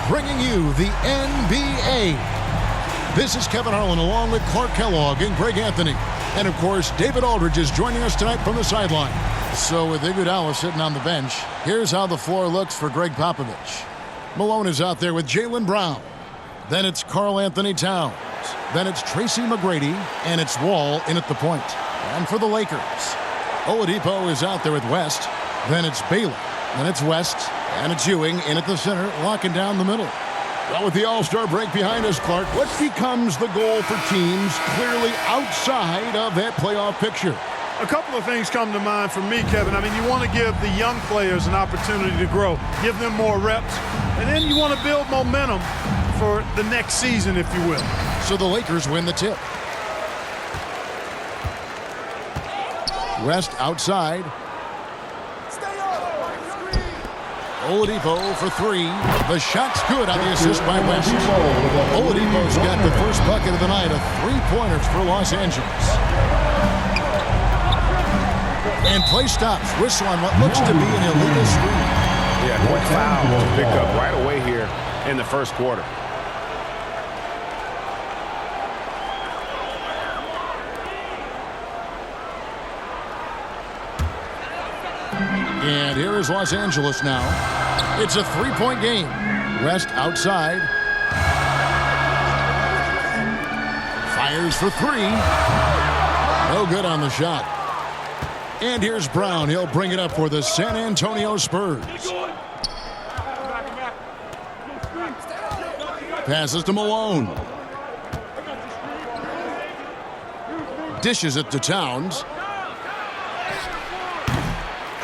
bringing you the NBA. This is Kevin Harlan along with Clark Kellogg and Greg Anthony. And, of course, David Aldridge is joining us tonight from the sideline. So with Iguodala sitting on the bench, here's how the floor looks for Greg Popovich. Malone is out there with Jaylen Brown. Then it's Karl Anthony Towns. Then it's Tracy McGrady, and it's Wall in at the point. And for the Lakers, Oladipo is out there with West. Then it's Baylor. Then it's West. And it's Ewing in at the center, locking down the middle. Well, with the All-Star break behind us, Clark, what becomes the goal for teams clearly outside of that playoff picture? A couple of things come to mind for me, Kevin. I mean, you want to give the young players an opportunity to grow, give them more reps, and then you want to build momentum for the next season, if you will. So the Lakers win the tip. West outside. Oladipo for three. The shot's good on the assist by West. Oladipo's got the first bucket of the night, a three-pointer for Los Angeles. And play stops. Whistle on what looks to be an illegal screen. Yeah, quick foul to pick up right away here in the first quarter. And here is Los Angeles now. It's a three-point game. West outside. Fires for three. No good on the shot. And here's Brown. He'll bring it up for the San Antonio Spurs. Passes to Malone. Dishes it to Towns.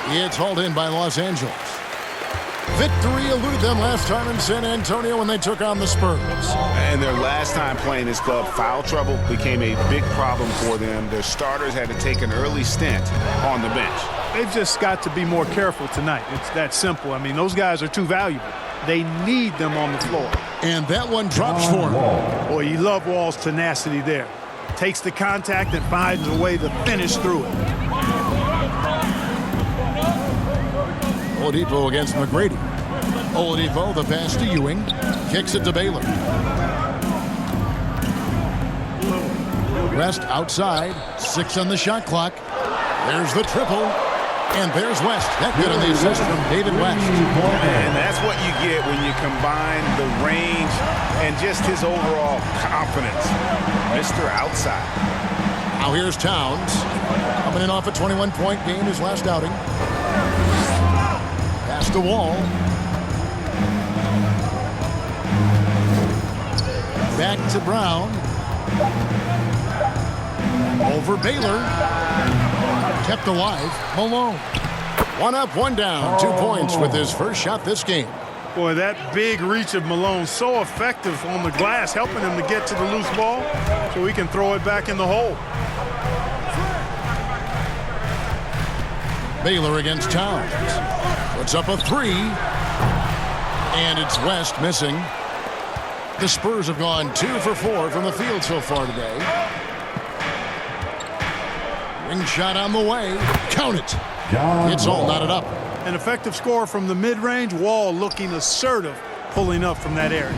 It's hauled in by Los Angeles. Victory eluded them last time in San Antonio when they took on the Spurs. And their last time playing this club, foul trouble became a big problem for them. Their starters had to take an early stint on the bench. They've just got to be more careful tonight. It's that simple. I mean, those guys are too valuable. They need them on the floor. And that one drops for him. Boy, you love Wall's tenacity there. Takes the contact and finds a way to finish through it. Oladipo against McGrady. Oladipo, the pass to Ewing. Kicks it to Baylor. West outside. 6 on the shot clock. There's the triple. And there's West. That good on the assist from David West. And that's what you get when you combine the range and just his overall confidence. Mr. Outside. Now here's Towns. Coming in off a 21-point game his last outing. Pass the Wall. Back to Brown. Over Baylor. Kept alive. Malone. 1 up, 1 down. 2 points with his first shot this game. Boy, that big reach of Malone, so effective on the glass, helping him to get to the loose ball so he can throw it back in the hole. Baylor against Towns. Puts up a three. And it's West missing. The Spurs have gone 2 for 4 from the field so far today. Ring shot on the way. Count it. It's all knotted up. An effective score from the mid-range. Wall looking assertive, pulling up from that area.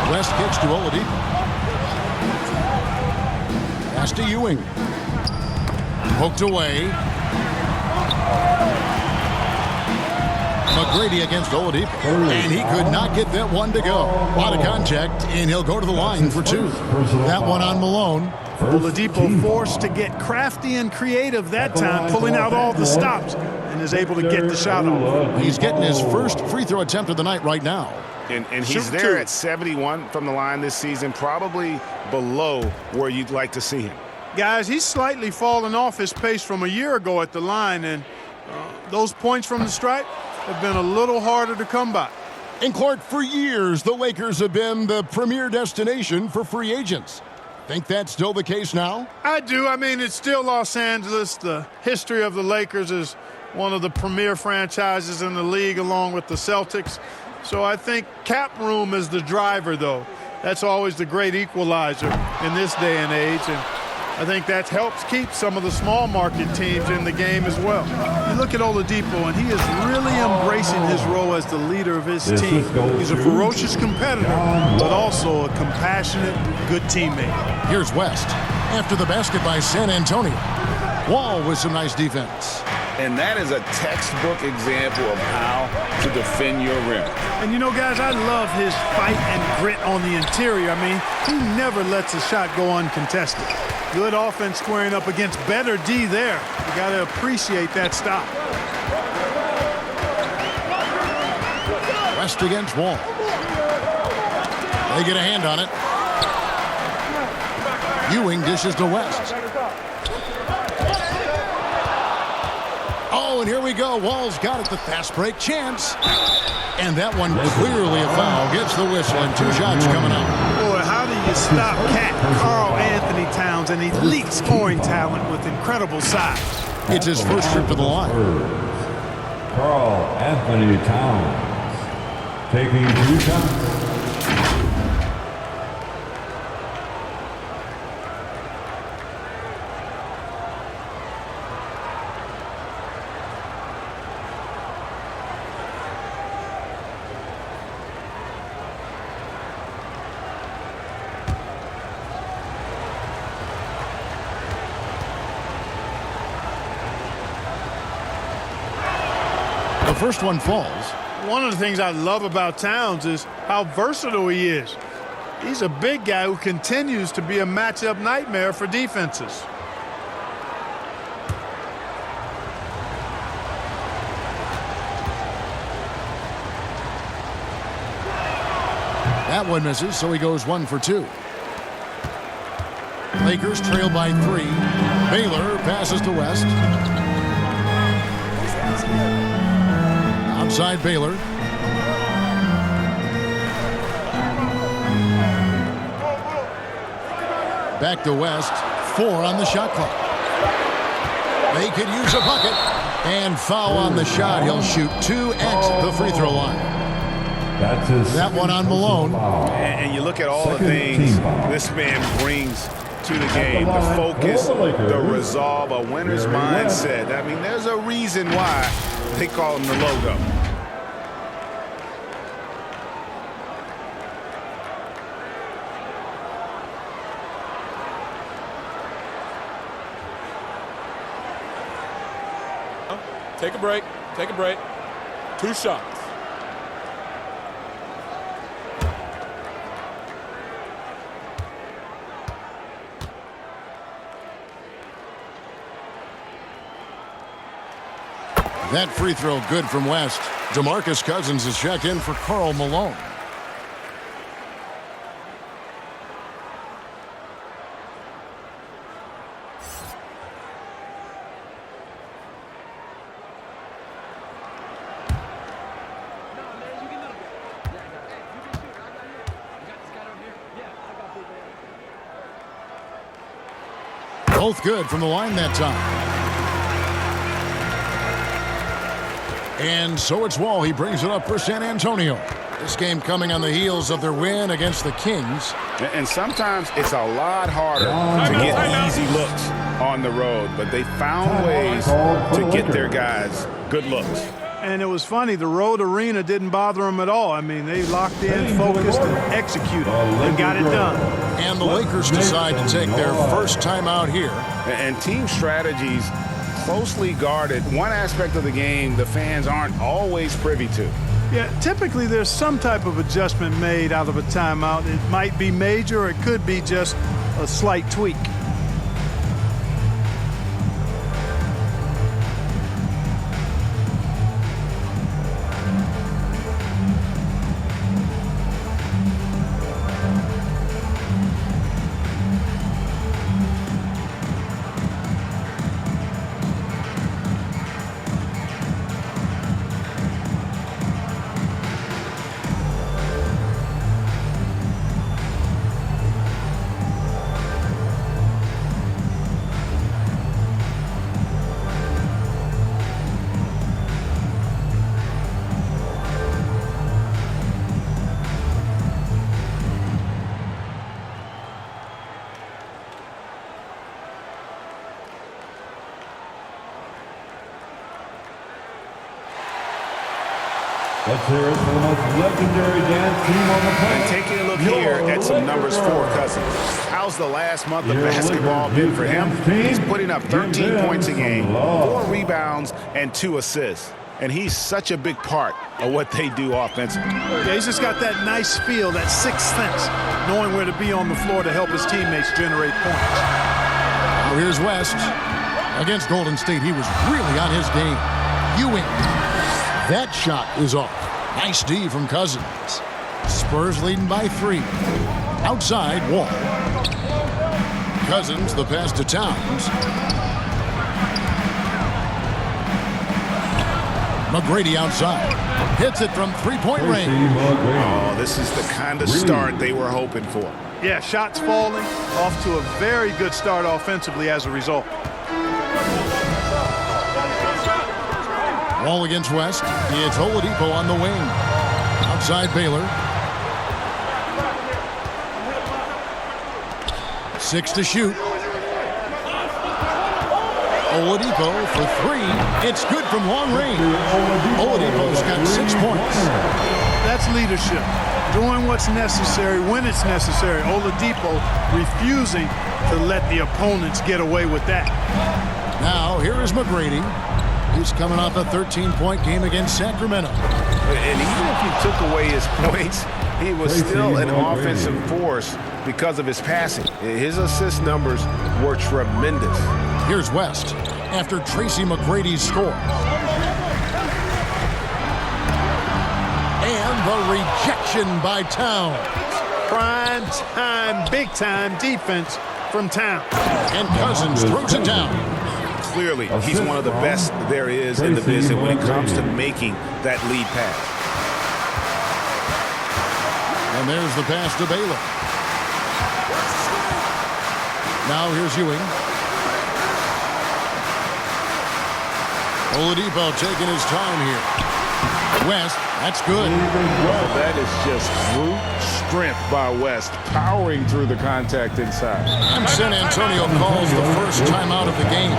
West kicks to Oladipo. Pass to Ewing. Poked away. McGrady against Oladipo. And he could not get that one to go. A lot of contact, and he'll go to the line for 2. That one on Malone. Oladipo forced to get crafty and creative that time, pulling out all the stops, and is able to get the shot off. He's getting his first free throw attempt of the night right now. And he's there at 71 from the line this season, probably below where you'd like to see him. Guys, he's slightly fallen off his pace from a year ago at the line, and those points from the stripe have been a little harder to come by. And Clark, for years, the Lakers have been the premier destination for free agents. Think that's still the case now? I do. I mean, it's still Los Angeles. The history of the Lakers is one of the premier franchises in the league along with the Celtics. So I think cap room is the driver, though. That's always the great equalizer in this day and age. And I think that helps keep some of the small market teams in the game as well. You look at Oladipo, and he is really embracing his role as the leader of his team. He's a ferocious competitor, but also a compassionate, good teammate. Here's West. After the basket by San Antonio. Wall with some nice defense. And that is a textbook example of how to defend your rim. And you know, guys, I love his fight and grit on the interior. I mean, he never lets a shot go uncontested. Good offense squaring up against better D there. You got to appreciate that stop. West against Wall. They get a hand on it. Ewing dishes to West. Oh, and here we go. Wall's got it. The fast break chance. And that one clearly a foul. Gets the whistle and 2 shots coming out. Boy, how do you stop Cat Karl Anthony Towns, an elite scoring talent with incredible size? It's his first trip to the line. Karl Anthony Towns taking 2 shots. The first one falls. One of the things I love about Towns is how versatile he is. He's a big guy who continues to be a matchup nightmare for defenses. That one misses, so he goes 1 for 2. Lakers trail by 3. Baylor passes to West. Outside Baylor. Back to West. 4 on the shot clock. They could use a bucket. And foul on the shot. He'll shoot 2x the free throw line. That's his that one on Malone. And you look at all the things this man brings to the game. The focus, the resolve, a winner's mindset. I mean, there's a reason why they call him the logo. Take a break. Take a break. 2 shots. That free throw good from West. DeMarcus Cousins is checked in for Karl Malone. Both good from the line that time. And so it's Wall. He brings it up for San Antonio. This game coming on the heels of their win against the Kings. And sometimes it's a lot harder to get easy looks on the road, but they found ways to get their guys good looks. And it was funny, the road arena didn't bother them at all. I mean, they locked in, focused, and executed, and got it done. And the Lakers decide to take their first time out here. And team strategies closely guarded. One aspect of the game the fans aren't always privy to. Yeah, typically there's some type of adjustment made out of a timeout. It might be major, or it could be just a slight tweak. Let's hear it for the most legendary dance team on the planet. And taking a look here at some numbers for Cousins. How's the last month of basketball been for him? He's putting up 13 points a game, 4 rebounds, and 2 assists. And he's such a big part of what they do offensively. Yeah, he's just got that nice feel, that sixth sense, knowing where to be on the floor to help his teammates generate points. Now here's West. Against Golden State, he was really on his game. Ewing. That shot is off. Nice D from Cousins. Spurs leading by 3. Outside, Wall. Cousins, the pass to Towns. McGrady outside. Hits it from three-point range. Oh, this is the kind of start they were hoping for. Yeah, shots falling, off to a very good start offensively as a result. Wall against West. It's Oladipo on the wing. Outside Baylor. 6 to shoot. Oladipo for 3. It's good from long range. Oladipo's got 6 points. That's leadership. Doing what's necessary when it's necessary. Oladipo refusing to let the opponents get away with that. Now, here is McGrady. He's coming off a 13-point game against Sacramento. And even if you took away his points, he was still an offensive force because of his passing. His assist numbers were tremendous. Here's West after Tracy McGrady's score. And the rejection by Towns. Prime time, big time defense from Towns. And Cousins throws it down. Clearly, he's one of the best there is in the business when it comes to making that lead pass. And there's the pass to Baylor. Now here's Ewing. Oladipo taking his time here. West, that's good. Well, that is just brute strength by West, powering through the contact inside. And San Antonio calls the first timeout of the game.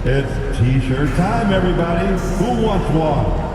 It's T-shirt time, everybody. Who wants one?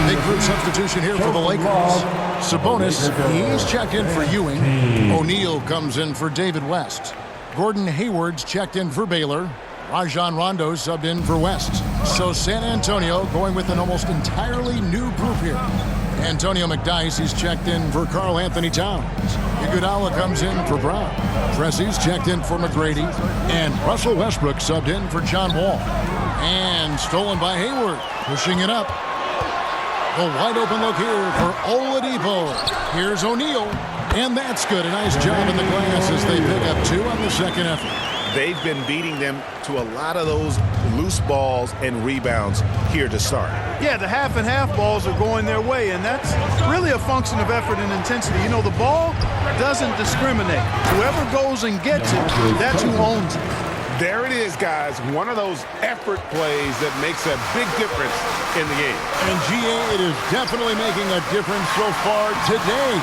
Big group substitution here for the Lakers. Sabonis, he's checked in for Ewing. O'Neal comes in for David West. Gordon Hayward's checked in for Baylor. Rajon Rondo subbed in for West. So San Antonio going with an almost entirely new group here. Antonio McDyess, he's checked in for Karl Anthony Towns. Iguodala comes in for Brown. Tressie's checked in for McGrady. And Russell Westbrook subbed in for John Wall. And stolen by Hayward, pushing it up. The wide open look here for Oladipo. Here's O'Neal. And that's good. A nice job in the glass as they pick up 2 on the second effort. They've been beating them to a lot of those loose balls and rebounds here to start. Yeah, the half and half balls are going their way, and that's really a function of effort and intensity. You know, the ball doesn't discriminate. Whoever goes and gets it, that's who owns it. There it is, guys. One of those effort plays that makes a big difference in the game. And GA, it is definitely making a difference so far today.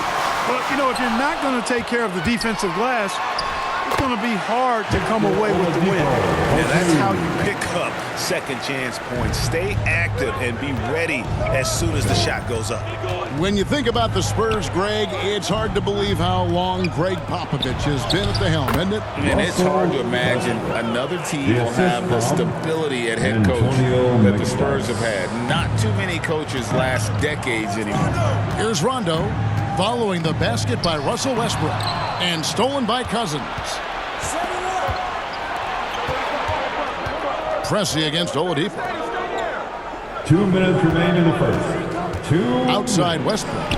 Well, you know, if you're not going to take care of the defensive glass, you going to be hard to come away with the win. And that's how you pick up second chance points. Stay active and be ready as soon as the shot goes up. When you think about the Spurs, Greg, it's hard to believe how long Greg Popovich has been at the helm, isn't it? And it's hard to imagine another team will have the stability at head coach that the Spurs have had. Not too many coaches last decades anymore. Here's Rondo, following the basket by Russell Westbrook, and stolen by Cousins. Pressey against Oladipo. 2 minutes remain in the first. Outside Westbrook.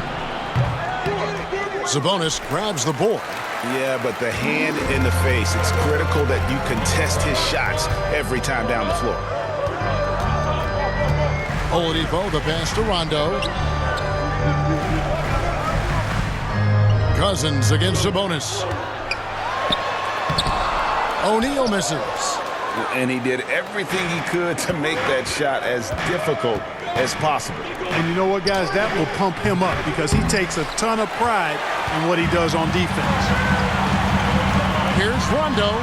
Sabonis grabs the board. Yeah, but the hand in the face, it's critical that you contest his shots every time down the floor. Oladipo, the pass to Rondo. Cousins against Sabonis. O'Neal misses. And he did everything he could to make that shot as difficult as possible. And you know what, guys? That will pump him up because he takes a ton of pride in what he does on defense. Here's Rondo.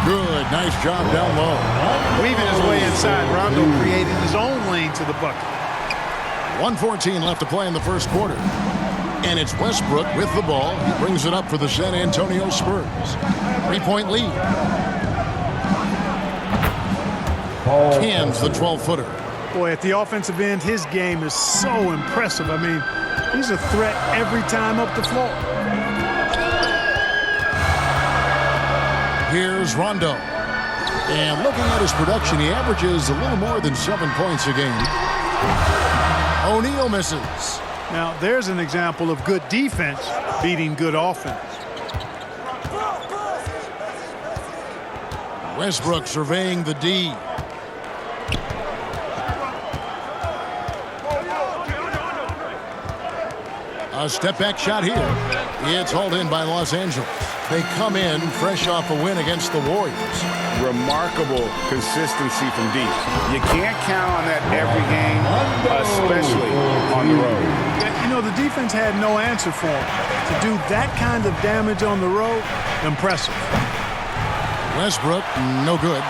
Good, nice job down low. Weaving his way inside, Rondo created his own lane to the bucket. 1:14 left to play in the first quarter. And it's Westbrook with the ball. He brings it up for the San Antonio Spurs. 3-point lead. Cams the 12-footer. Boy, at the offensive end, his game is so impressive. I mean, he's a threat every time up the floor. Here's Rondo. And looking at his production, he averages a little more than 7 points a game. O'Neal misses. Now, there's an example of good defense beating good offense. Westbrook surveying the D. A step-back shot here. It's hauled in by Los Angeles. They come in fresh off a win against the Warriors. Remarkable consistency from deep. You can't count on that every game, especially on the road. You know, the defense had no answer for him. To do that kind of damage on the road, impressive. Westbrook, no good.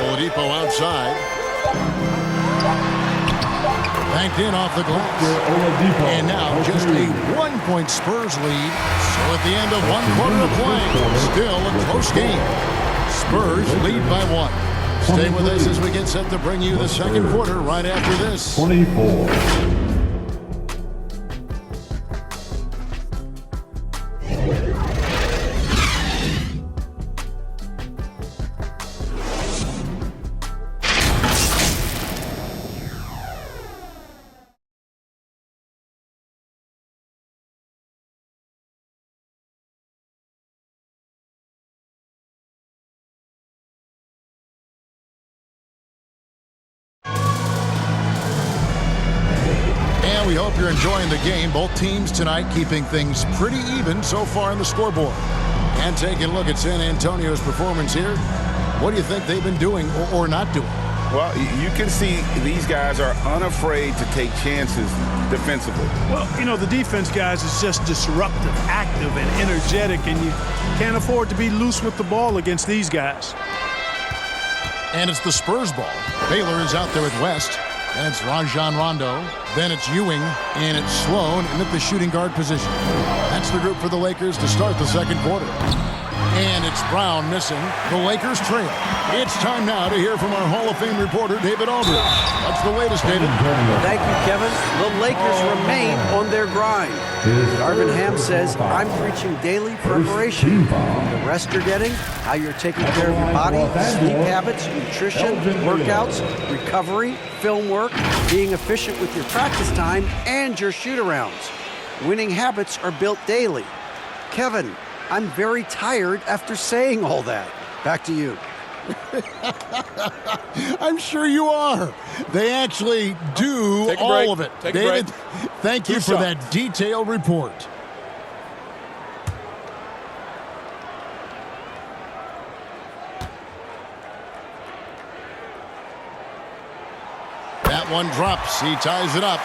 Oladipo outside. Banked in off the glass. And now just a 1-point Spurs lead. So at the end of 1 quarter of play, still a close game. Spurs lead by 1. Stay with us as we get set to bring you the second quarter right after this. 24. We hope you're enjoying the game. Both teams tonight keeping things pretty even so far on the scoreboard. And taking a look at San Antonio's performance here. What do you think they've been doing or not doing? Well, you can see these guys are unafraid to take chances defensively. Well, you know, the defense, guys, is just disruptive, active, and energetic, and you can't afford to be loose with the ball against these guys. And it's the Spurs ball. Baylor is out there at West. And it's Rajon Rondo. Then it's Ewing. And it's Sloan in at the shooting guard position. That's the group for the Lakers to start the second quarter. And it's Brown missing. The Lakers trail. It's time now to hear from our Hall of Fame reporter, David Aldridge. What's the latest, David? Thank you, Kevin. The Lakers remain on their grind. Darvin Ham says, I'm preaching daily preparation. The rest you're getting, how you're taking care of your body, sleep habits, nutrition, workouts, recovery, film work, being efficient with your practice time, and your shoot-arounds. Winning habits are built daily. Kevin, I'm very tired after saying all that. Back to you. I'm sure you are. They actually do all of it. David, thank you for that detailed report. That one drops. He ties it up.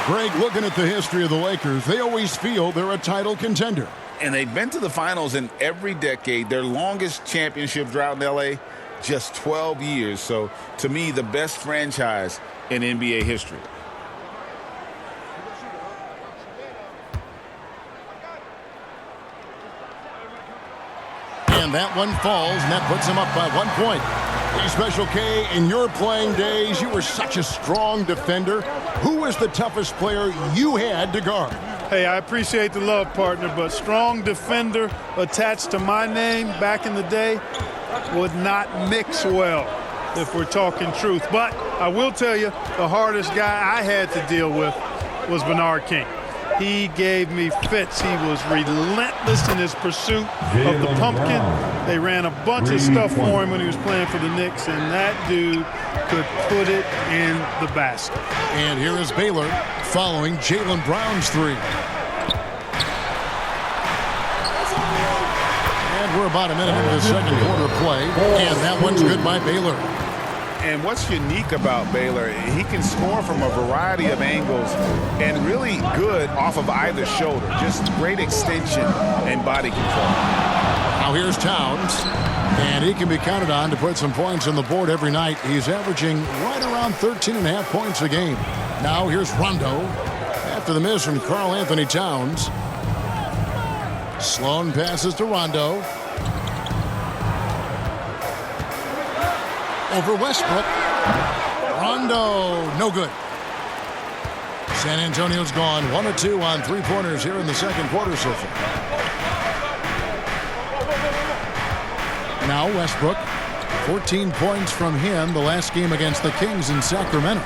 Greg, looking at the history of the Lakers, they always feel they're a title contender. And they've been to the finals in every decade. Their longest championship drought in L.A., just 12 years. So, to me, the best franchise in NBA history. And that one falls, and that puts them up by 1 point. Hey, Special K, in your playing days, you were such a strong defender. Who was the toughest player you had to guard? Hey, I appreciate the love, partner, but strong defender attached to my name back in the day would not mix well, if we're talking truth. But I will tell you, the hardest guy I had to deal with was Bernard King. He gave me fits. He was relentless in his pursuit of the pumpkin. They ran a bunch of stuff for him when he was playing for the Knicks, and that dude could put it in the basket. And here is Baylor following Jaylen Brown's three. And we're about a minute into the second quarter play, and that one's good by Baylor. And what's unique about Baylor, he can score from a variety of angles and really good off of either shoulder. Just great extension and body control. Now here's Towns, and he can be counted on to put some points on the board every night. He's averaging right around 13.5 points a game. Now here's Rondo after the miss from Karl Anthony Towns. Sloan passes to Rondo. Over Westbrook. Rondo, no good. San Antonio's gone 1 of 2 on three-pointers here in the second quarter so far. Now Westbrook, 14 points from him the last game against the Kings in Sacramento.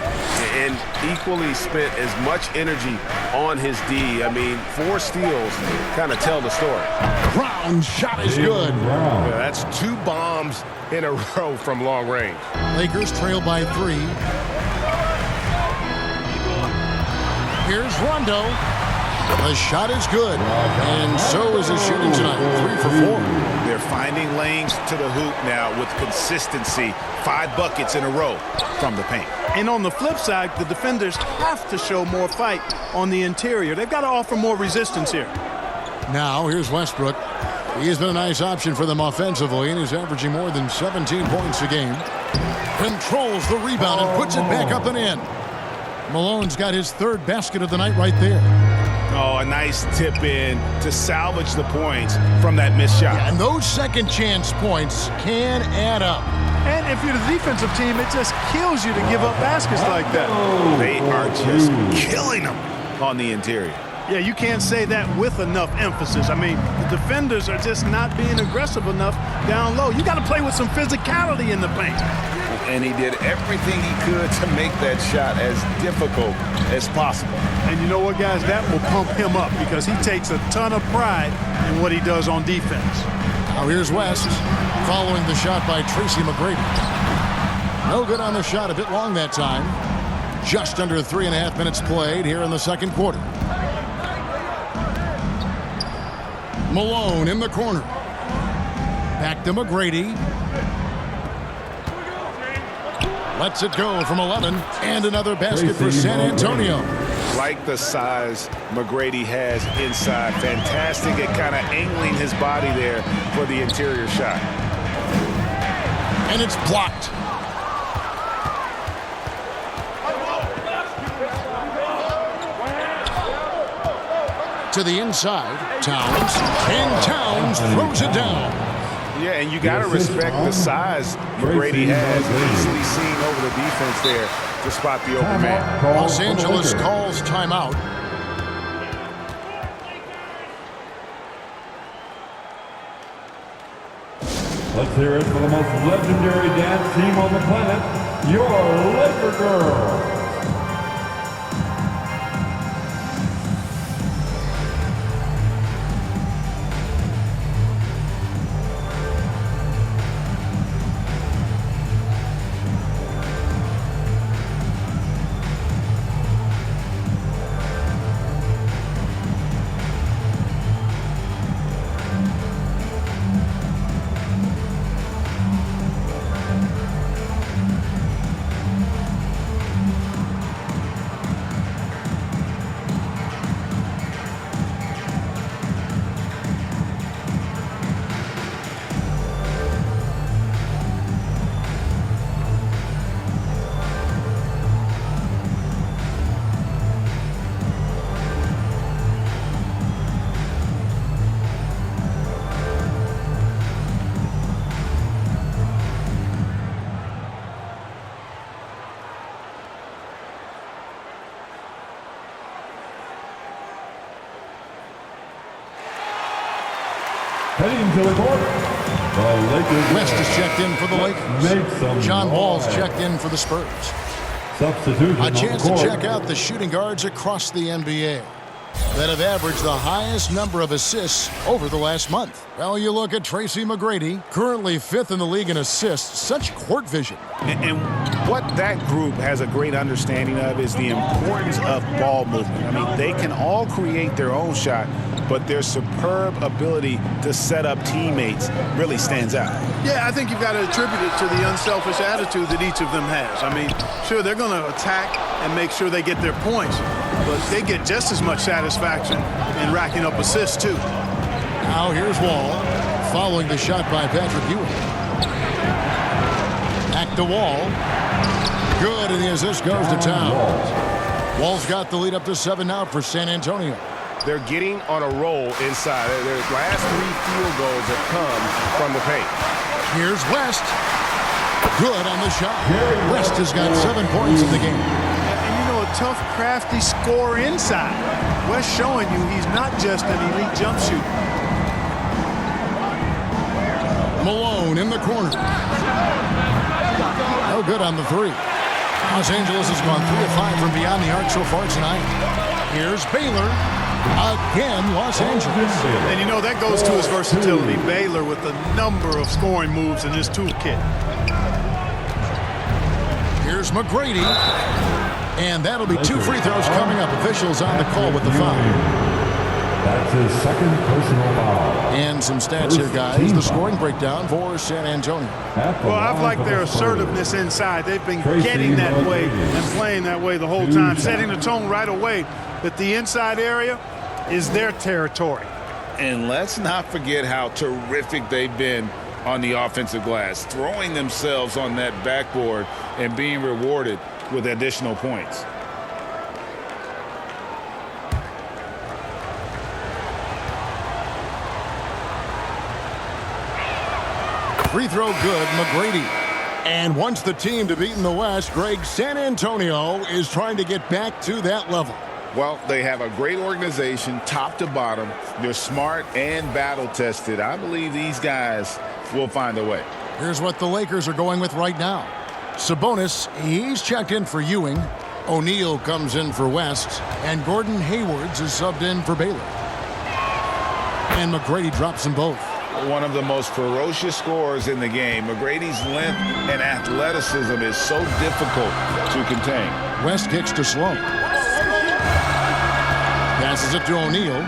And equally spent as much energy on his D. I mean, 4 steals kind of tell the story. Brown's shot is good. Yeah, that's 2 bombs in a row from long range. Lakers trail by 3. Here's Rondo. The shot is good, and so is his shooting tonight. 3 for 4. They're finding lanes to the hoop now with consistency. 5 buckets in a row from the paint. And on the flip side, the defenders have to show more fight on the interior. They've got to offer more resistance here. Now here's Westbrook. He's been a nice option for them offensively, and he's averaging more than 17 points a game. Controls the rebound and puts it back up and in. Malone's got his 3rd basket of the night right there. Oh, a nice tip in to salvage the points from that missed shot. Yeah, and those second chance points can add up. And if you're the defensive team, it just kills you to give up baskets like that. They are just killing them on the interior. Yeah, you can't say that with enough emphasis. I mean, the defenders are just not being aggressive enough down low. You got to play with some physicality in the paint. And he did everything he could to make that shot as difficult as possible. And you know what, guys? That will pump him up because he takes a ton of pride in what he does on defense. Now here's West following the shot by Tracy McGrady. No good on the shot, a bit long that time. Just under 3.5 minutes played here in the second quarter. Malone in the corner. Back to McGrady. Lets it go from 11. And another basket for San Antonio. Like the size McGrady has inside. Fantastic at kind of angling his body there for the interior shot. And it's blocked. To the inside, Towns, and Towns throws it down. Yeah, and you got to respect the size McGrady has. Easily seen over the defense there to spot the open man. Los Angeles calls timeout. Let's hear it for the most legendary dance team on the planet, your Laker Girls. Heading to the court, the Lakers. West is checked in for the Lakers. John Wall's checked in for the Spurs. Substitution. A chance to check out the shooting guards across the NBA that have averaged the highest number of assists over the last month. Well, you look at Tracy McGrady, currently 5th in the league in assists. Such court vision. And what that group has a great understanding of is the importance of ball movement. I mean, they can all create their own shot, but their superb ability to set up teammates really stands out. Yeah, I think you've got to attribute it to the unselfish attitude that each of them has. I mean, sure, they're going to attack and make sure they get their points, but they get just as much satisfaction in racking up assists, too. Now here's Wall, following the shot by Patrick Ewing. Back to Wall. Good, and the assist goes to Towns. Wall's got the lead up to 7 now for San Antonio. They're getting on a roll inside. Their last 3 field goals have come from the paint. Here's West. Good on the shot. West has got 7 points in the game. And you know, a tough, crafty scorer inside. West showing you he's not just an elite jump shooter. Malone in the corner. No good on the 3. Los Angeles has gone 3 of 5 from beyond the arc so far tonight. Here's Baylor. Again, Los Angeles. And you know, that goes to his versatility. Baylor with a number of scoring moves in his toolkit. Here's McGrady. And that'll be 2 free throws coming up. Officials on the call with the foul. That's his 2nd personal foul. And some stats here, guys. The scoring breakdown for San Antonio. Well, I've liked their assertiveness inside. They've been getting that way and playing that way the whole time, setting the tone right away that the inside area is their territory. And let's not forget how terrific they've been on the offensive glass, throwing themselves on that backboard and being rewarded with additional points. Free throw good, McGrady. And once the team to beat in the West, Greg, San Antonio is trying to get back to that level. Well, they have a great organization, top to bottom. They're smart and battle-tested. I believe these guys will find a way. Here's what the Lakers are going with right now. Sabonis, he's checked in for Ewing. O'Neal comes in for West. And Gordon Haywards is subbed in for Baylor. And McGrady drops them both. One of the most ferocious scorers in the game. McGrady's length and athleticism is so difficult to contain. West kicks to Sloan. Passes it to O'Neal.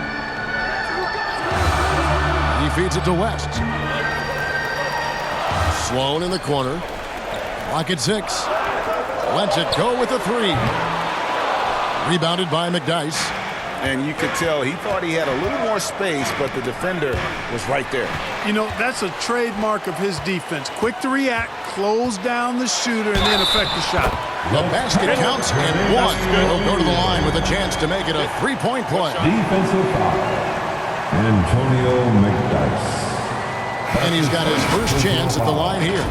He feeds it to West. Sloan in the corner. Clock at 6. Lets it go with the 3. Rebounded by McDyess. And you could tell he thought he had a little more space, but the defender was right there. You know, that's a trademark of his defense. Quick to react, close down the shooter, and then affect the shot. The basket counts and 1. He'll go to the line with a chance to make it a 3-point play. Defensive foul. Antonio McDyess. And he's got his first chance at the line here.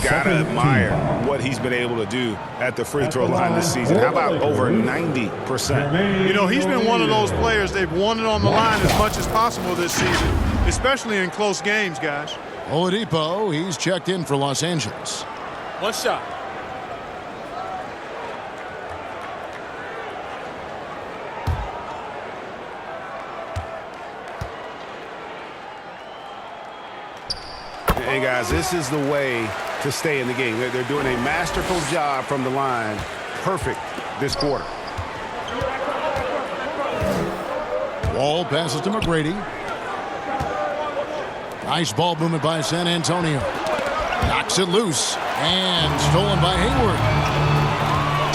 Gotta admire what he's been able to do at the free throw line this season. How about over 90%? You know, he's been one of those players they've wanted on the line as much as possible this season, especially in close games, guys. Oladipo, he's checked in for Los Angeles. 1 shot. Hey, guys, this is the way to stay in the game. They're doing a masterful job from the line. Perfect this quarter. Wall passes to McGrady. Nice ball movement by San Antonio. Knocks it loose. And stolen by Hayward.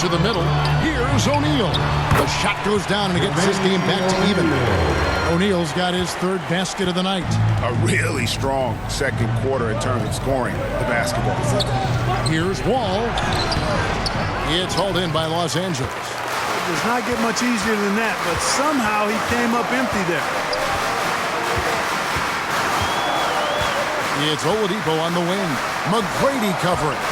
To the middle. Here's O'Neal. The shot goes down and it gets this game back to even. O'Neal's got his 3rd basket of the night. A really strong second quarter in terms of scoring the basketball. Here's Wall. It's hauled in by Los Angeles. It does not get much easier than that, but somehow he came up empty there. It's Oladipo on the wing. McGrady covering.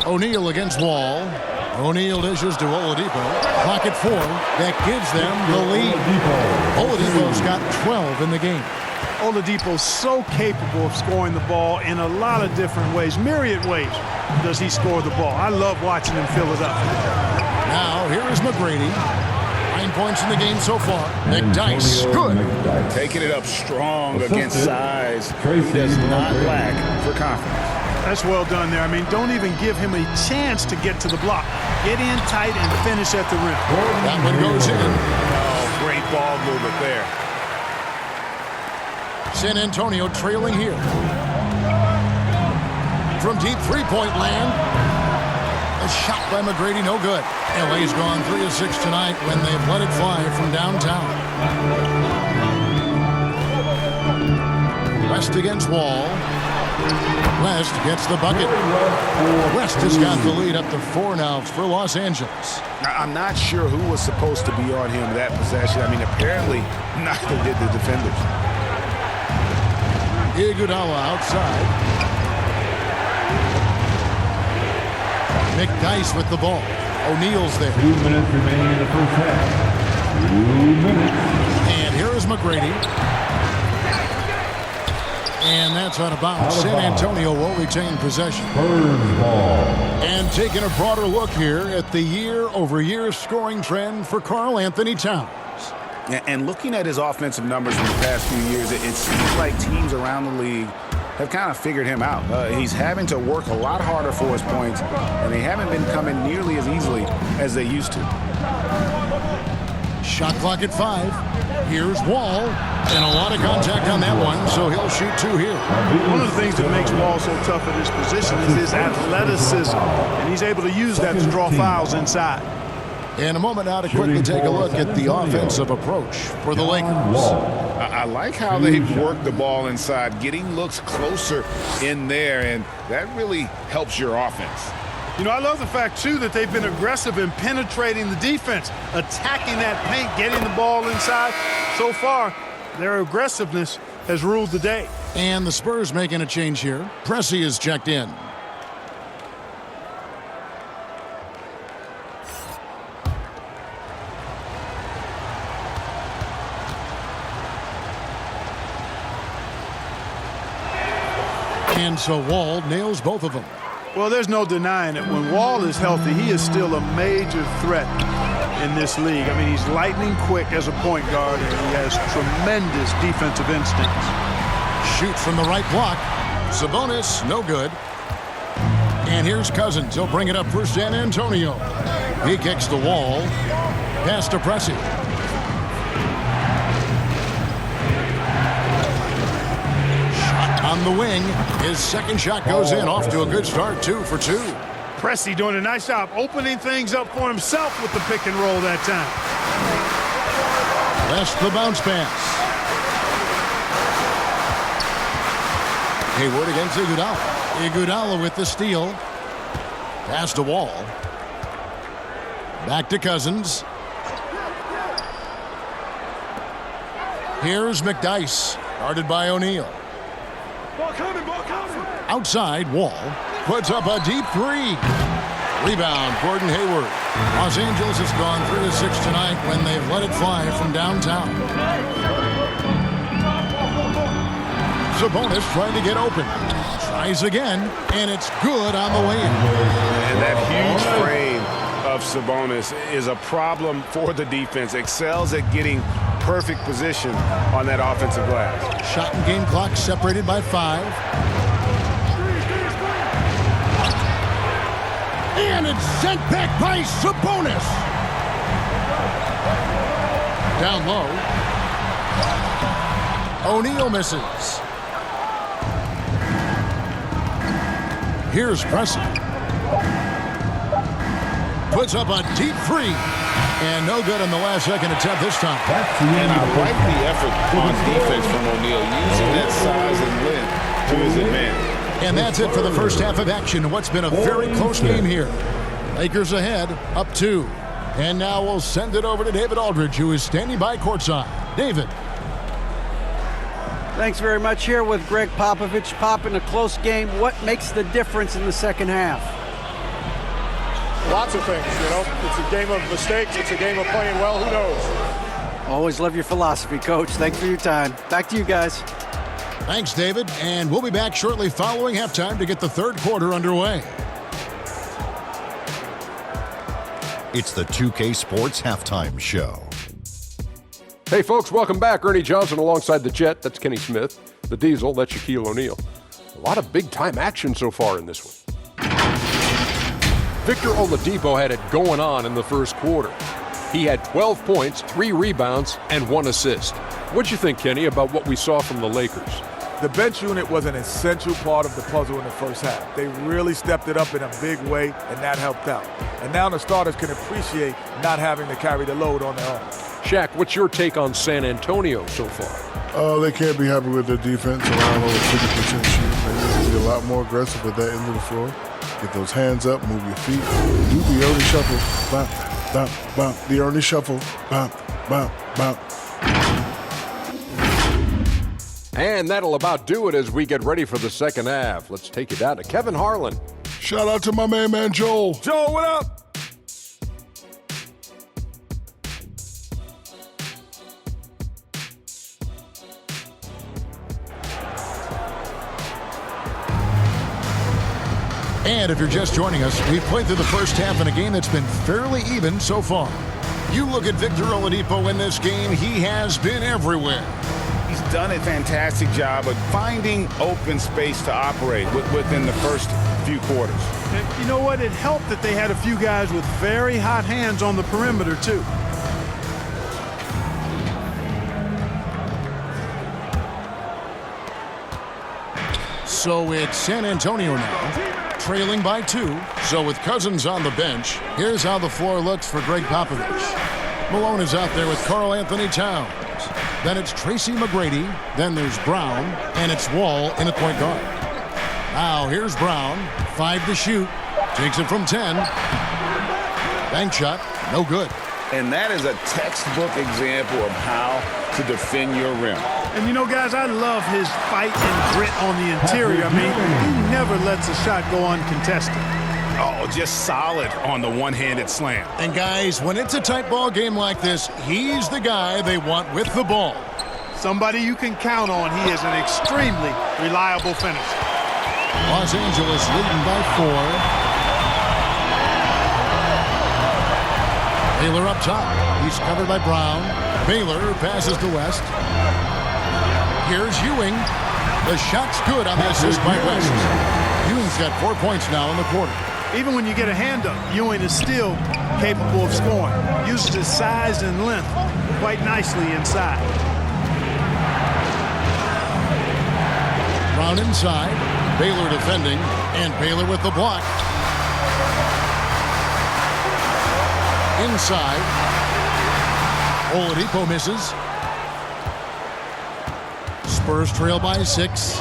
O'Neal against Wall. O'Neal dishes to Oladipo. Clock at 4. That gives them the lead. Oladipo's got 12 in the game. Oladipo's so capable of scoring the ball in a lot of different ways, myriad ways does he score the ball. I love watching him fill it up. Now here is McGrady. 9 points in the game so far. McDyess, good. Taking it up strong against size. He does not lack for confidence. That's well done there. I mean, don't even give him a chance to get to the block. Get in tight and finish at the rim. That one goes in. Oh, great ball movement there. San Antonio trailing here. From deep three-point land. A shot by McGrady, no good. LA's gone 3 of 6 tonight when they've let it fly from downtown. West against Wall. West gets the bucket. West has got the lead up to 4 now for Los Angeles. I'm not sure who was supposed to be on him that possession. I mean, apparently neither did the defenders. Iguodala outside. McDyess with the ball. O'Neal's there. 2 minutes remaining in the first half. 2 minutes. And here is McGrady. And that's out of bounds. San Antonio will retain possession. First ball. And taking a broader look here at the year-over-year scoring trend for Karl Anthony Towns. And looking at his offensive numbers in the past few years, it seems like teams around the league have kind of figured him out. He's having to work a lot harder for his points, and they haven't been coming nearly as easily as they used to. Shot clock at 5. Here's Wall, and a lot of contact on that one, so he'll shoot 2 here. One of the things that makes Wall so tough at his position is his athleticism, and he's able to use that to draw fouls inside. In a moment now to quickly take a look at the offensive approach for the Lakers. I like how they've worked the ball inside, getting looks closer in there, and that really helps your offense. You know, I love the fact, too, that they've been aggressive in penetrating the defense, attacking that paint, getting the ball inside. So far, their aggressiveness has ruled the day. And the Spurs making a change here. Pressey is checked in. And so Wall nails both of them. Well, there's no denying it. When Wall is healthy, he is still a major threat in this league. I mean, he's lightning quick as a point guard, and he has tremendous defensive instincts. Shoot from the right block. Sabonis, no good. And here's Cousins. He'll bring it up for San Antonio. He kicks the Wall. Pass to Pressey. On the wing, his second shot goes in. Off to a good start, 2 for 2. Pressey doing a nice job opening things up for himself with the pick and roll that time. West the bounce pass. Hayward against Iguodala. Iguodala with the steal. Pass to Wall. Back to Cousins. Here's McDyess, guarded by O'Neal. Outside, Wall puts up a deep 3. Rebound, Gordon Hayward. Los Angeles has gone 3 of 6 tonight when they've let it fly from downtown. Sabonis trying to get open. Tries again, and it's good on the way in. And that huge frame of Sabonis is a problem for the defense. Excels at getting perfect position on that offensive glass. Shot and game clock separated by 5. And it's sent back by Sabonis. Down low. O'Neal misses. Here's Pressey. Puts up a deep 3. And no good on the last second attempt this time. And I like the effort on defense from O'Neal, using that size and length to his advantage. And that's it for the first half of action. What's been a very close game here. Lakers ahead, up 2. And now we'll send it over to David Aldridge, who is standing by courtside. David. Thanks very much. Here with Greg Popovich. Pop, in a close game, what makes the difference in the second half? Lots of things, you know. It's a game of mistakes. It's a game of playing well. Who knows? Always love your philosophy, Coach. Thanks for your time. Back to you guys. Thanks, David. And we'll be back shortly following halftime to get the third quarter underway. It's the 2K Sports Halftime Show. Hey, folks, welcome back. Ernie Johnson alongside the Jet. That's Kenny Smith. The Diesel, that's Shaquille O'Neal. A lot of big-time action so far in this one. Victor Oladipo had it going on in the first quarter. He had 12 points, 3 rebounds, and 1 assist. What'd you think, Kenny, about what we saw from the Lakers? The bench unit was an essential part of the puzzle in the first half. They really stepped it up in a big way, and that helped out. And now the starters can appreciate not having to carry the load on their own. Shaq, what's your take on San Antonio so far? They can't be happy with their defense, around over 50% shooting. They need to be a lot more aggressive at that end of the floor. Get those hands up, move your feet. Do the Ernie shuffle. Bop, bop, bop. The Ernie shuffle. Bop, bop, bop. And that'll about do it as we get ready for the second half. Let's take you down to Kevin Harlan. Shout out to my man Joel. Joel, what up? And if you're just joining us, we've played through the first half in a game that's been fairly even so far. You look at Victor Oladipo in this game, he has been everywhere. He's done a fantastic job of finding open space to operate within the first few quarters. And you know what? It helped that they had a few guys with very hot hands on the perimeter, too. So it's San Antonio now, trailing by 2. So with Cousins on the bench, here's how the floor looks for Greg Popovich. Malone is out there with Karl Anthony Towns. Then it's Tracy McGrady. Then there's Brown. And it's Wall in at point guard. Now here's Brown. 5 to shoot. Takes it from 10. Bank shot. No good. And that is a textbook example of how to defend your rim. And you know, guys, I love his fight and grit on the interior. I mean, he never lets a shot go uncontested. Oh, just solid on the one-handed slam. And guys, when it's a tight ball game like this, he's the guy they want with the ball. Somebody you can count on. He is an extremely reliable finisher. Los Angeles leading by 4. Baylor up top. He's covered by Brown. Baylor passes to West. Here's Ewing. The shot's good on the assist by West. Ewing's got 4 points now in the quarter. Even when you get a hand up, Ewing is still capable of scoring. Uses his size and length quite nicely inside. Brown inside. Baylor defending. And Baylor with the block. Inside. Oladipo misses. Spurs trail by 6.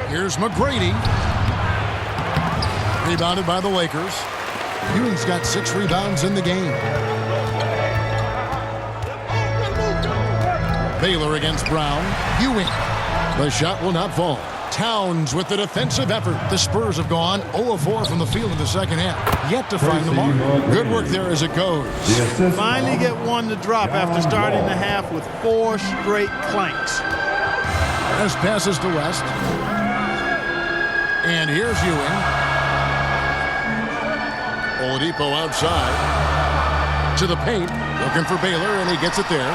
Here's McGrady. Rebounded by the Lakers. Ewing's got 6 rebounds in the game. Baylor against Brown. Ewing. The shot will not fall. Towns with the defensive effort. The Spurs have gone 0 of 4 from the field in the second half. Yet to find the mark. Good work there as it goes. Finally get one to drop after starting the half with 4 straight clanks. As passes to West. And here's Ewing. Oladipo outside. To the paint. Looking for Baylor, and he gets it there.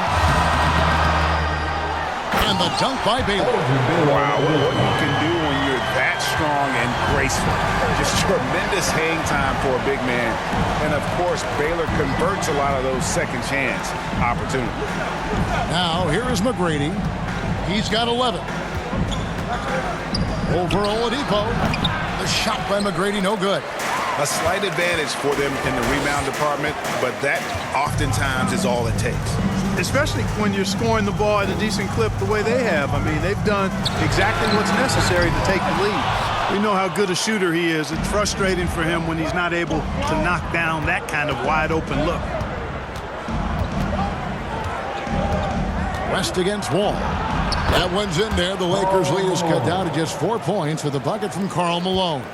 And the dunk by Baylor. Wow, what you can do when you're that strong and graceful. Just tremendous hang time for a big man. And, of course, Baylor converts a lot of those second chance opportunities. Now, here is McGrady. He's got 11. Over Oladipo. The shot by McGrady, no good. A slight advantage for them in the rebound department, but that oftentimes is all it takes. Especially when you're scoring the ball at a decent clip the way they have. I mean, they've done exactly what's necessary to take the lead. We know how good a shooter he is. It's frustrating for him when he's not able to knock down that kind of wide-open look. West against Wall. That one's in there. The Lakers' lead is cut down to just 4 points with a bucket from Karl Malone.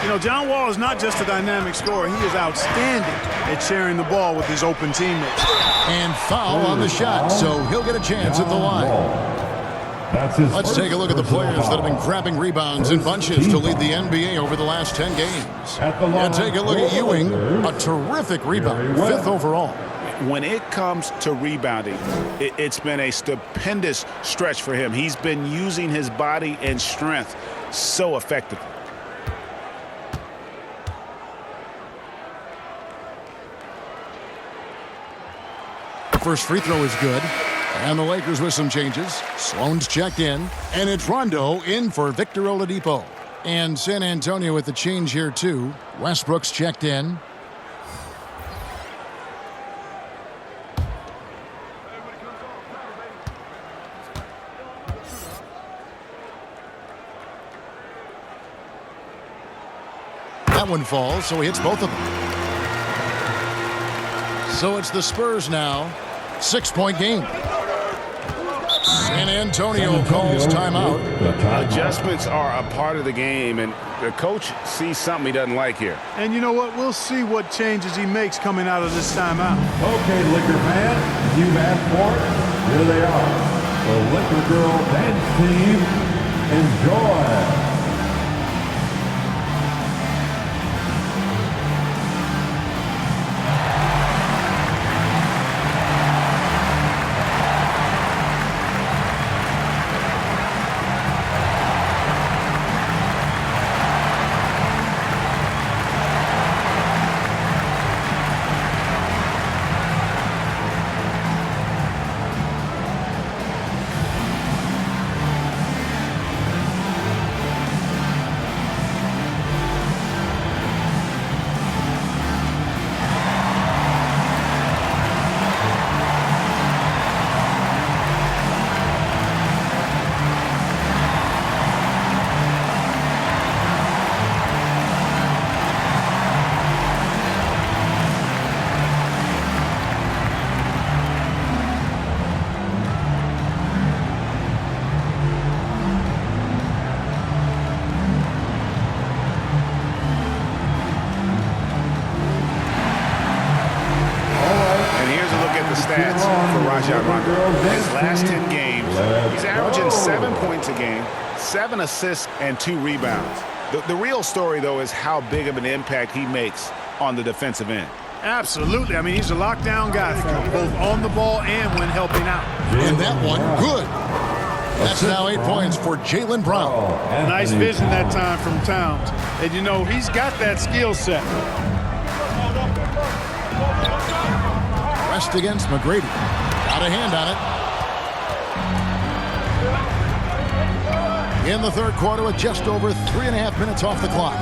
You know, John Wall is not just a dynamic scorer. He is outstanding at sharing the ball with his open teammates. And foul on the shot, so he'll get a chance at the line. Let's take a look at the players that have been grabbing rebounds in bunches to lead the NBA over the last 10 games. And take a look at Ewing, a terrific rebound, 5th overall. When it comes to rebounding, it's been a stupendous stretch for him. He's been using his body and strength so effectively. First free throw is good. And the Lakers with some changes. Sloan's checked in. And it's Rondo in for Victor Oladipo. And San Antonio with the change here, too. Westbrook's checked in. That one falls, so he hits both of them. So it's the Spurs now. 6-point game. San Antonio calls timeout. Adjustments are a part of the game, and the coach sees something he doesn't like here. And you know what? We'll see what changes he makes coming out of this timeout. Okay, Liquor fans, you've asked for it. Here they are. The Liquor Girl Dance Team. Enjoy. His last 10 games, he's averaging 7 points a game, 7 assists, and 2 rebounds. The real story, though, is how big of an impact he makes on the defensive end. Absolutely. I mean, he's a lockdown guy for him, both on the ball and when helping out. And that one, good. That's now 8 points for Jaylen Brown. Nice vision that time from Towns. And, you know, he's got that skill set. Rest against McGrady. Got a hand on it. In the third quarter with just over 3.5 minutes off the clock.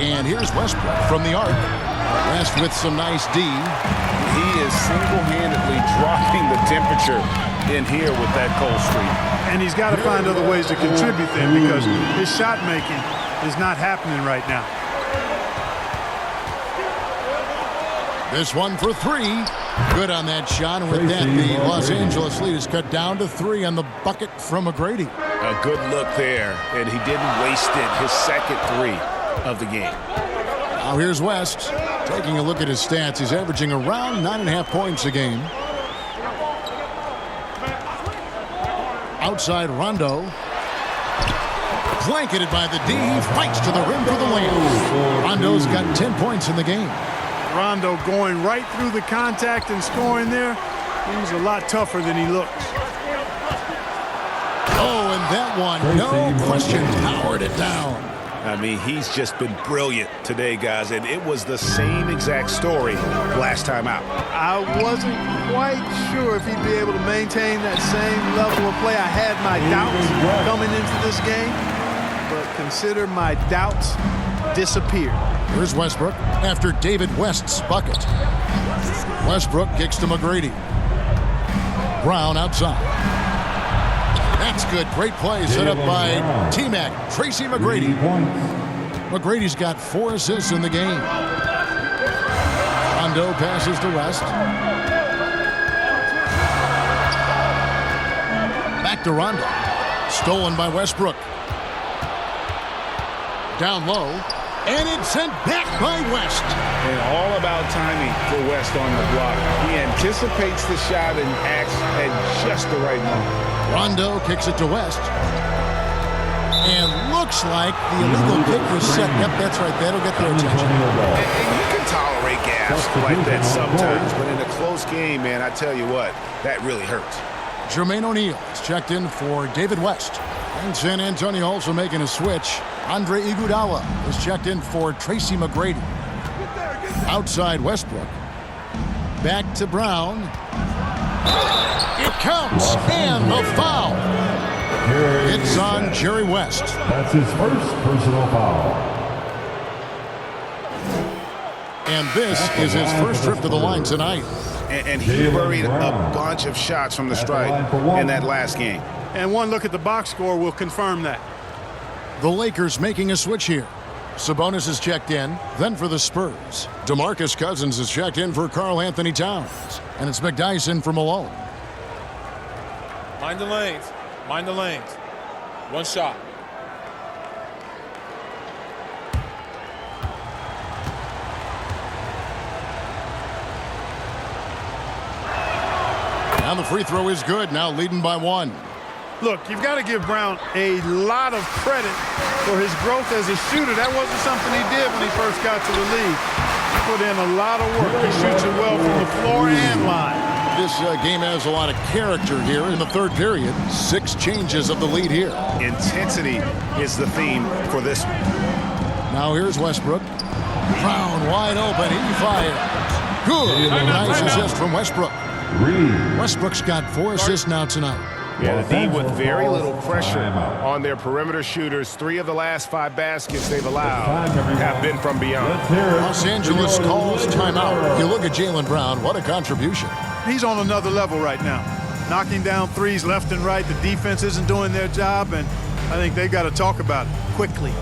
And here's Westbrook from the arc. West with some nice D. He is single-handedly dropping the temperature in here with that cold streak. And he's got to find other ways to contribute then, because his shot making is not happening right now. This one for 3. Good on that shot. And with that, the Los Angeles lead is cut down to 3 on the bucket from McGrady. A good look there, and he didn't waste it. His second 3 of the game. Now here's West. Taking a look at his stats, he's averaging around 9.5 points a game. Outside Rondo. Blanketed by the D. Fights to the rim for the layup. Rondo's got 10 points in the game. Rondo going right through the contact and scoring there. He's a lot tougher than he looks. Oh, and that one, no question, powered it down. I mean, he's just been brilliant today, guys, and it was the same exact story last time out. I wasn't quite sure if he'd be able to maintain that same level of play. I had my doubts coming into this game, but consider my doubts disappeared. Here's Westbrook after David West's bucket. Westbrook kicks to McGrady. Brown outside. That's good. Great play set up by T-Mac, Tracy McGrady. McGrady's got 4 assists in the game. Rondo passes to West. Back to Rondo. Stolen by Westbrook. Down low. And it's sent back by West. And all about timing for West on the block. He anticipates the shot and acts at just the right moment. Rondo kicks it to West. And looks like the illegal kick was set. Yep, that's right. That'll get their attention. And you can tolerate gaffes like that sometimes, but in a close game, man, I tell you what, that really hurts. Jermaine O'Neal is checked in for David West. And San Antonio also making a switch. Andre Iguodala is checked in for Tracy McGrady. Outside Westbrook. Back to Brown. It counts, and the foul. It's on Jerry West. That's his first personal foul. And this is his first trip to the line tonight. And he buried a bunch of shots from the stripe in that last game. And one look at the box score will confirm that. The Lakers making a switch here. Sabonis is checked in. Then for the Spurs, DeMarcus Cousins is checked in for Karl Anthony Towns. And it's McDyson for Malone. Mind the lanes. Mind the lanes. One shot. Now the free throw is good. Now leading by 1. Look, you've got to give Brown a lot of credit for his growth as a shooter. That wasn't something he did when he first got to the league. He put in a lot of work. He shoots it well from the floor and line. This game has a lot of character here in the third period. 6 changes of the lead here. Intensity is the theme for this one. Now here's Westbrook. Brown wide open. He fires. Good. Nice assist from Westbrook. Westbrook's got 4 assists now tonight. Yeah, the D with very little pressure on their perimeter shooters. 3 of the last 5 baskets they've allowed have been from beyond. Los Angeles calls timeout. You look at Jaylen Brown, what a contribution. He's on another level right now. Knocking down threes left and right. The defense isn't doing their job, and I think they've got to talk about it quickly.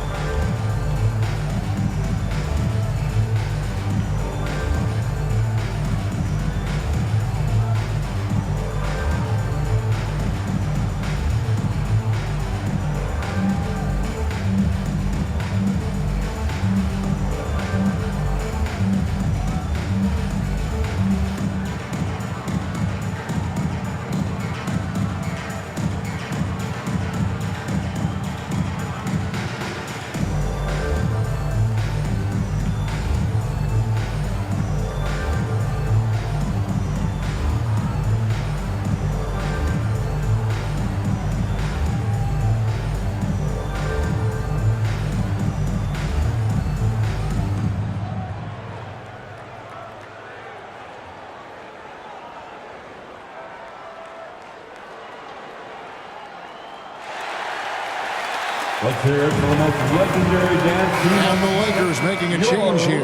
Let's hear it for the most legendary dance team. And the Lakers making a change here.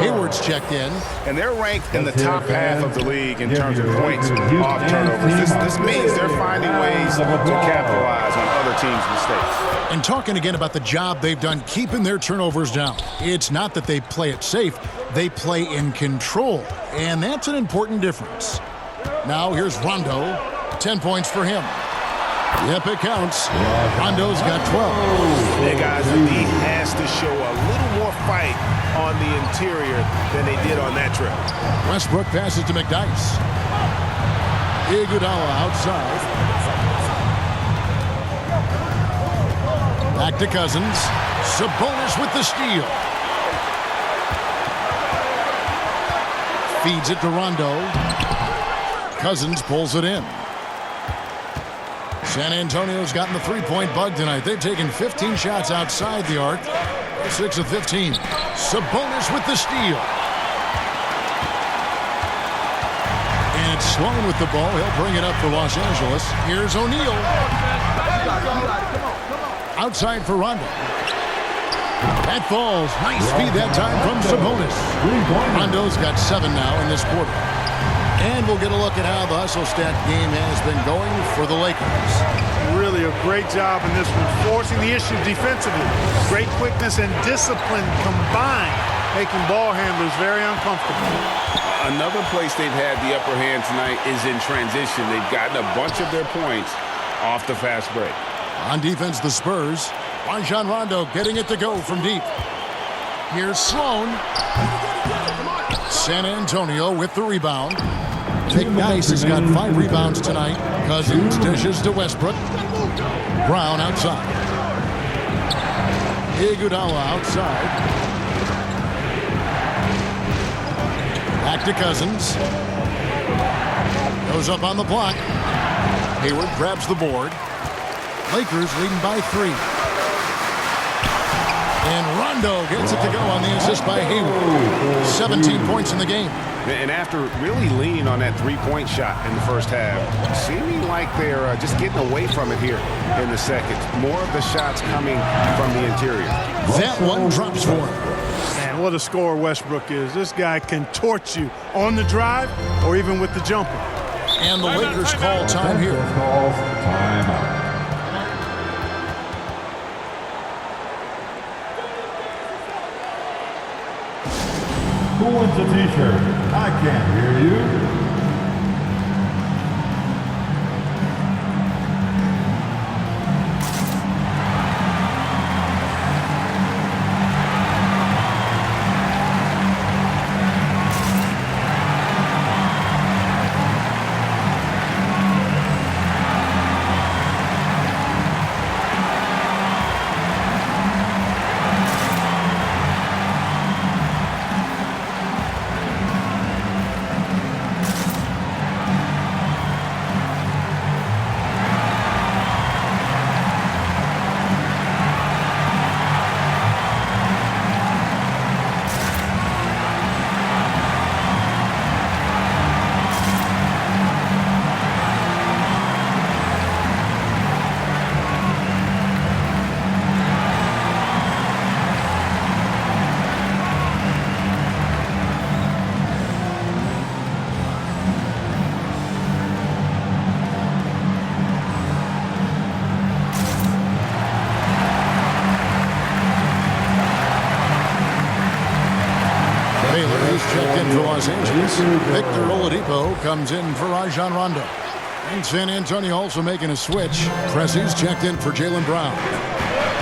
Hayward's checked in. And they're ranked in the top half of the league in terms of points off turnovers. This means they're finding ways to capitalize on other teams' mistakes. And talking again about the job they've done keeping their turnovers down. It's not that they play it safe. They play in control. And that's an important difference. Now here's Rondo. 10 points for him. Yep, it counts. Rondo's got 12. Hey, guys, the D has to show a little more fight on the interior than they did on that trip. Westbrook passes to McDyess. Iguodala outside. Back to Cousins. Sabonis with the steal. Feeds it to Rondo. Cousins pulls it in. San Antonio's gotten the three-point bug tonight. They've taken 15 shots outside the arc. 6 of 15. Sabonis with the steal. And it's Sloan with the ball. He'll bring it up for Los Angeles. Here's O'Neal. Outside for Rondo. That falls. Nice feed that time from Sabonis. Rondo's got 7 now in this quarter. And we'll get a look at how the hustle stat game has been going for the Lakers. Really a great job in this one, forcing the issue defensively. Great quickness and discipline combined, making ball handlers very uncomfortable. Another place they've had the upper hand tonight is in transition. They've gotten a bunch of their points off the fast break. On defense, the Spurs. Rajon Rondo getting it to go from deep. Here's Sloan. San Antonio with the rebound. McNice has got 5 rebounds tonight. Cousins dishes to Westbrook. Brown outside. Iguodala outside. Back to Cousins. Goes up on the block. Hayward grabs the board. Lakers leading by 3. And Rondo gets it to go on the assist by Hayward. 17 points in the game. And after really leaning on that three-point shot in the first half, seeming like they're just getting away from it here in the second. More of the shots coming from the interior. That one drops for him. Man, what a scorer Westbrook is. This guy can torch you on the drive or even with the jumper. And the Lakers call time here. Timeout. Who wants a t-shirt? I can't hear you. Checked in for Los Angeles. Victor Oladipo comes in for Rajon Rondo. And San Antonio also making a switch. Pressey's checked in for Jaylen Brown.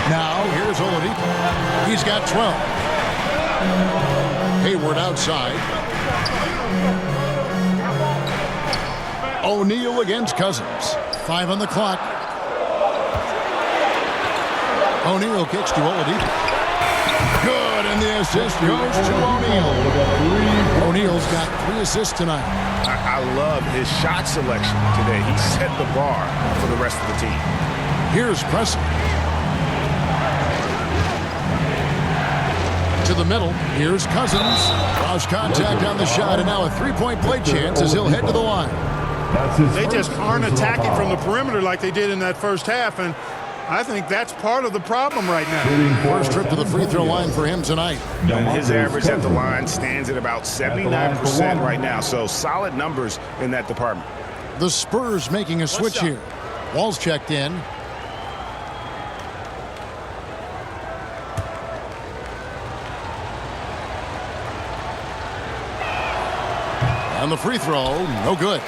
Now here's Oladipo. He's got 12. Hayward outside. O'Neal against Cousins. 5 on the clock. O'Neal kicks to Oladipo. Good, and the assist goes to O'Neal. O'Neal's got 3 assists tonight. I love his shot selection today. He set the bar for the rest of the team. Here's Pressey. To the middle. Here's Cousins. Lost contact on the shot, and now a 3-point play chance as he'll head to the line. They just aren't attacking from the perimeter like they did in that first half, and I think that's part of the problem right now. First trip to the free throw line for him tonight. And his average at the line stands at about 79% right now, so solid numbers in that department. The Spurs making a switch here. Wall's checked in. And the free throw, no good.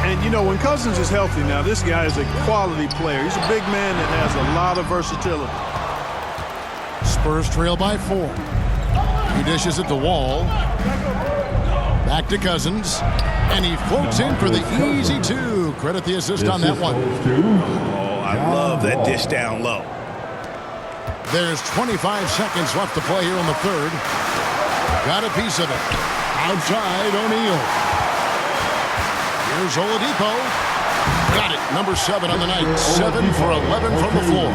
And, you know, when Cousins is healthy now, this guy is a quality player. He's a big man that has a lot of versatility. Spurs trail by 4. He dishes it to Wall. Back to Cousins. And he floats in for the easy 2. Credit the assist on that one. Oh, I love that dish down low. There's 25 seconds left to play here in the third. Got a piece of it. Outside O'Neal. Here's Oladipo. Got it. Number 7 on the night. 7 for 11 from the floor.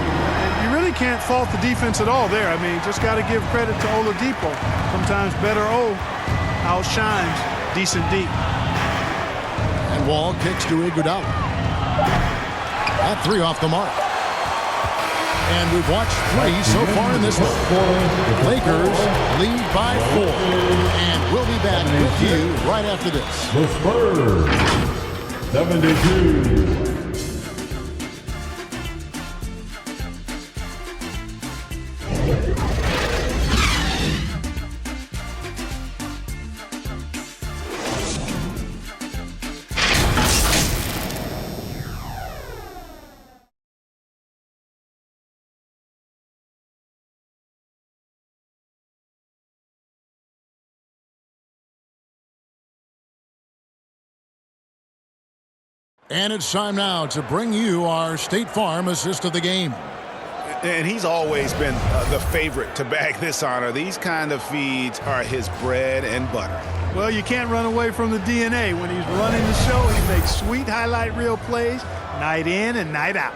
You really can't fault the defense at all there. I mean, just got to give credit to Oladipo. Sometimes better O outshines decent D. And Wall kicks to Iguodala. That 3 off the mark. And we've watched 3 so far in this one. Lakers lead by 4. And we'll be back with you right after this. The Spurs, 72. And it's time now to bring you our State Farm assist of the game. And he's always been the favorite to bag this honor. These kind of feeds are his bread and butter. Well, you can't run away from the DNA. When he's running the show, he makes sweet highlight reel plays night in and night out.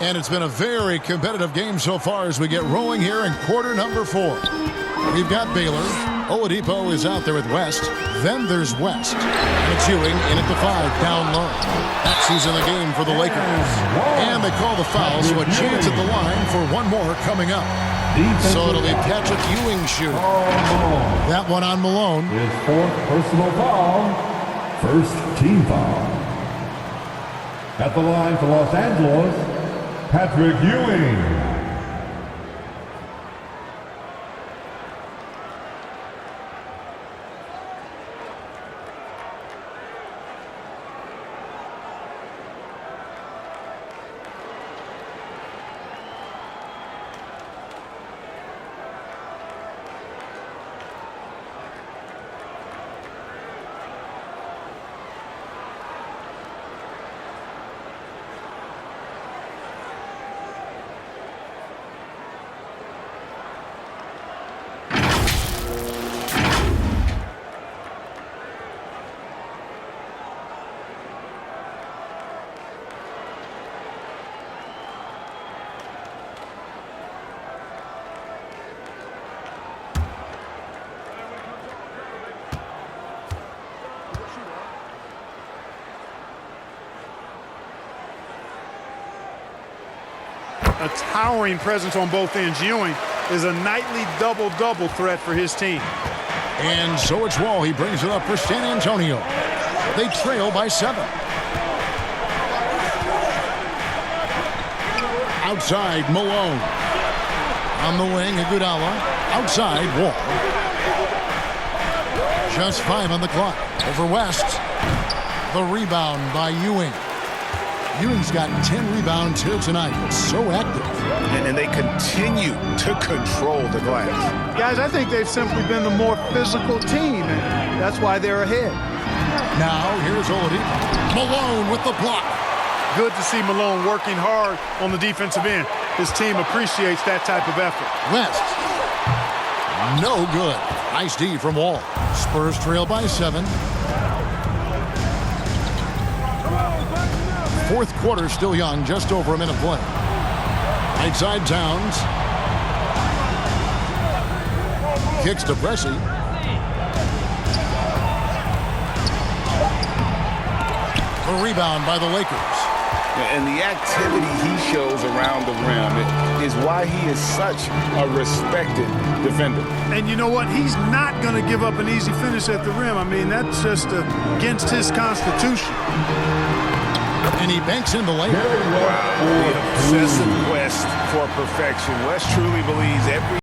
And it's been a very competitive game so far as we get rolling here in quarter number 4. We've got Baylor. Oladipo is out there with West. Then there's West. And it's Ewing in at the 5, down low. That season the game for the Lakers. And they call the foul, so a chance at the line for one more coming up. So it'll be Patrick Ewing shooting. That one on Malone. His 4th personal foul. First team foul. At the line for Los Angeles, Patrick Ewing. A towering presence on both ends. Ewing is a nightly double-double threat for his team. And so it's Wall. He brings it up for San Antonio. They trail by 7. Outside, Malone. On the wing, Iguodala. Outside, Wall. Just 5 on the clock. Over West. The rebound by Ewing. Ewing's got 10 rebounds here tonight. So active. And they continue to control the glass. Guys, I think they've simply been the more physical team, and that's why they're ahead. Now, here's Oladipo. Malone with the block. Good to see Malone working hard on the defensive end. His team appreciates that type of effort. West. No good. Nice D from Wall. Spurs trail by 7. Fourth quarter still young, just over a minute play. Right side Towns. Kicks to Pressey. A rebound by the Lakers. And the activity he shows around the rim is why he is such a respected defender. And you know what? He's not going to give up an easy finish at the rim. I mean, that's just against his constitution. And he banks in the lane. Wow, the obsessive quest for perfection. West truly believes every